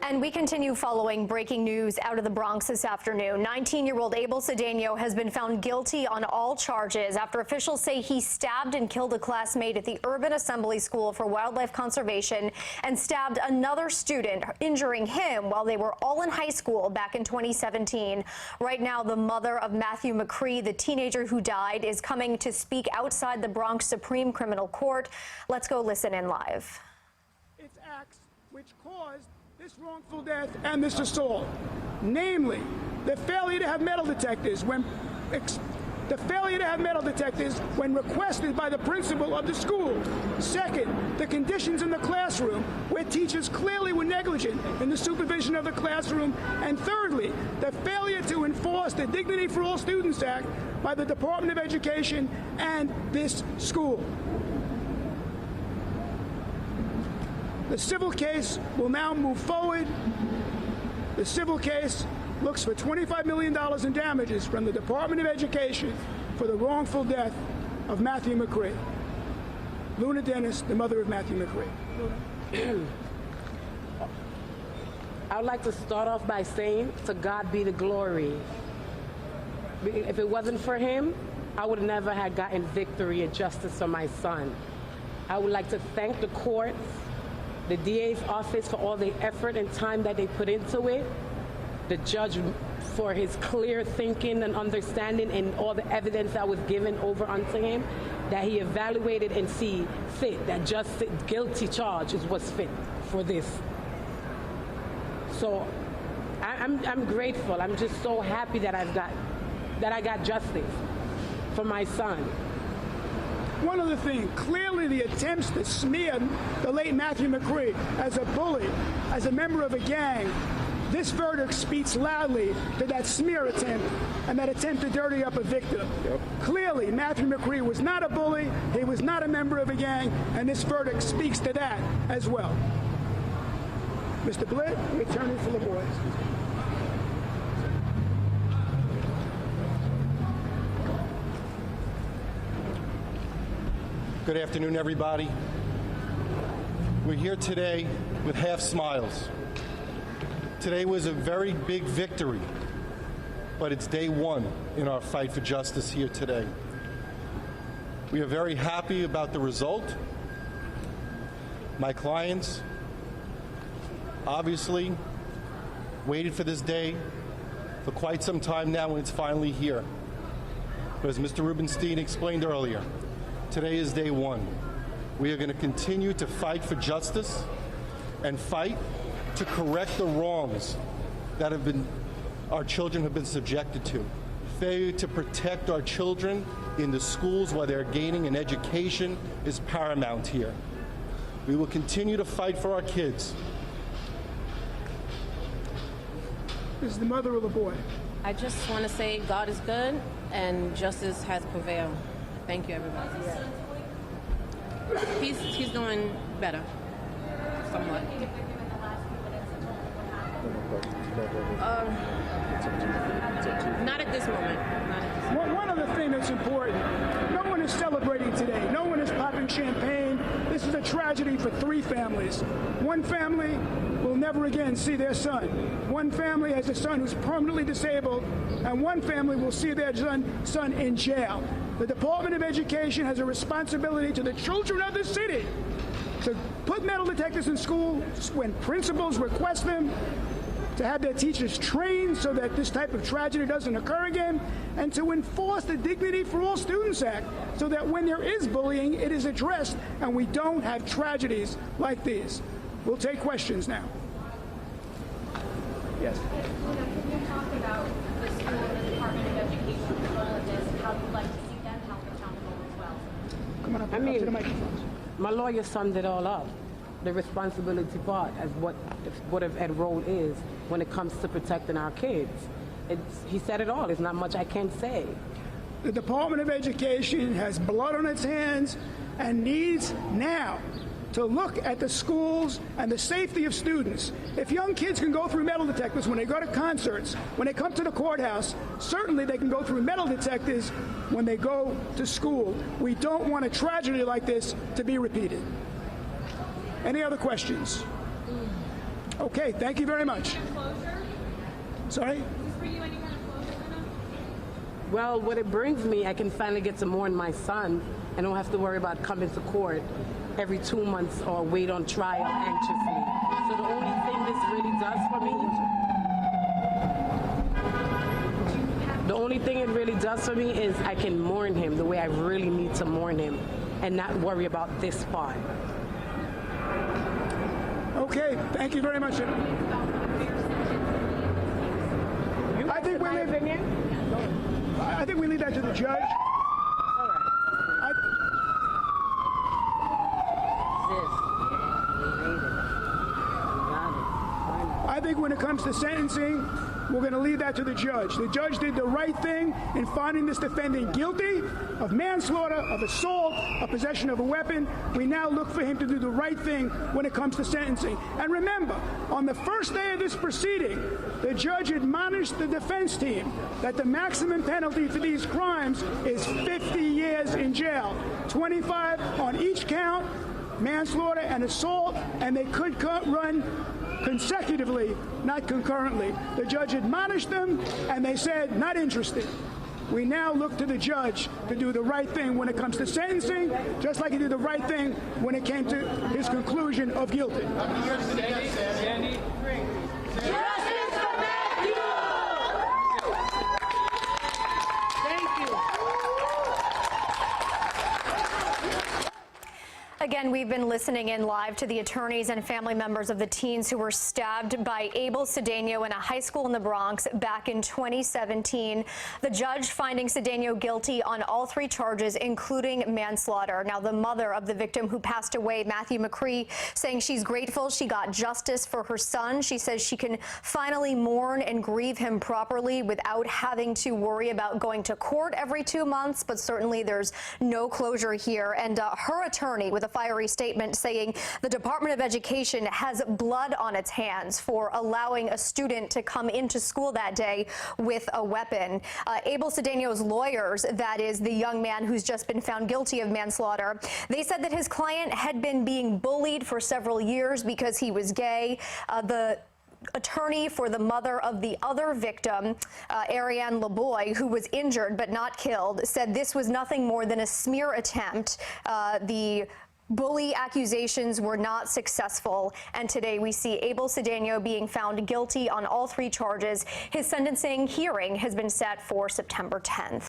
And we continue following breaking news out of the Bronx this afternoon. 19-year-old Abel Cedeno has been found guilty on all charges after officials say he stabbed and killed a classmate at the Urban Assembly School for Wildlife Conservation and stabbed another student, injuring him while they were all in high school back in 2017. Right now, the mother of Matthew McCree, the teenager who died, is coming to speak outside the Bronx Supreme Criminal Court. Let's go listen in live. It's acts which caused this wrongful death and this assault, namely the failure to have metal detectors when requested by the principal of the school. Second, the conditions in the classroom where teachers clearly were negligent in the supervision of the classroom. And thirdly, the failure to enforce the Dignity for All Students Act by the Department of Education and this school. The civil case will now move forward. The civil case looks for $25 million in damages from the Department of Education for the wrongful death of Matthew McCree. Louna Dennis, the mother of Matthew McCree. I would like to start off by saying, to God be the glory. If it wasn't for him, I would never have gotten victory and justice for my son. I would like to thank the courts, the DA's office for all the effort and time that they put into it, the judge for his clear thinking and understanding and all the evidence that was given over unto him, that he evaluated and see fit, that just guilty charge is what's fit for this. So I'm grateful. I'm just so happy that I got justice for my son. One other thing, clearly the attempts to smear the late Matthew McCree as a bully, as a member of a gang, this verdict speaks loudly to that smear attempt and that attempt to dirty up a victim. Yep. Clearly, Matthew McCree was not a bully, he was not a member of a gang, and this verdict speaks to that as well. Mr. Blitt, attorney for the boys. Good afternoon, everybody. We're here today with half smiles. Today was a very big victory, but it's day one in our fight for justice here today. We are very happy about the result. My clients obviously waited for this day for quite some time now, and it's finally here. But as Mr. Rubenstein explained earlier, today is day one. We are going to continue to fight for justice and fight to correct the wrongs that our children have been subjected to. Failure to protect our children in the schools while they're gaining an education is paramount here. We will continue to fight for our kids. This is the mother of the boy. I just want to say God is good and justice has prevailed. Thank you, everybody. He's doing better, somewhat. Not at this moment. One other thing that's important, no one is celebrating today. No one is popping champagne. This is a tragedy for three families. One family will never again see their son. One family has a son who's permanently disabled, and one family will see their son in jail. The Department of Education has a responsibility to the children of the city to put metal detectors in school when principals request them, to have their teachers trained so that this type of tragedy doesn't occur again, and to enforce the Dignity for All Students Act so that when there is bullying, it is addressed and we don't have tragedies like these. We'll take questions now. Yes. Can you talk about the school and the Department of Education's role in this, and how you'd like to see them held accountable as well? Come on up, up to the microphones. My lawyer summed it all up. The responsibility part as what of Ed role is when it comes to protecting our kids. He said it all. There's not much I can say. The Department of Education has blood on its hands and needs now to look at the schools and the safety of students. If young kids can go through metal detectors when they go to concerts, when they come to the courthouse, certainly they can go through metal detectors when they go to school. We don't want a tragedy like this to be repeated. Any other questions? Okay, thank you very much. Sorry? Well, what it brings me, I can finally get to mourn my son and don't have to worry about coming to court every 2 months or wait on trial anxiously. So the only thing this really does for me, is I can mourn him the way I really need to mourn him and not worry about this part. Okay, thank you very much. I think we leave that to the judge. All right. I think when it comes to sentencing, we're going to leave that to the judge. The judge did the right thing in finding this defendant guilty of manslaughter, of assault, of possession of a weapon. We now look for him to do the right thing when it comes to sentencing. And remember, on the first day of this proceeding, the judge admonished the defense team that the maximum penalty for these crimes is 50 years in jail, 25 on each count, manslaughter and assault, and they could run consecutively, not concurrently. The judge admonished them, and they said, not interested. We now look to the judge to do the right thing when it comes to sentencing, just like he did the right thing when it came to his conclusion of guilty. Again, we've been listening in live to the attorneys and family members of the teens who were stabbed by Abel Cedeno in a high school in the Bronx back in 2017. The judge finding Cedeno guilty on all 3 charges, including manslaughter. Now, the mother of the victim who passed away, Matthew McCree, saying she's grateful she got justice for her son. She says she can finally mourn and grieve him properly without having to worry about going to court every 2 months, but certainly there's no closure here. And her attorney with a fiery statement saying the Department of Education has blood on its hands for allowing a student to come into school that day with a weapon. Abel Cedeno's lawyers, that is the young man who's just been found guilty of manslaughter, they said that his client had been being bullied for several years because he was gay. The attorney for the mother of the other victim, Ariane LeBoy, who was injured but not killed, said this was nothing more than a smear attempt. The bully accusations were not successful, and today we see Abel Cedeno being found guilty on all 3 charges. His sentencing hearing has been set for September 10th.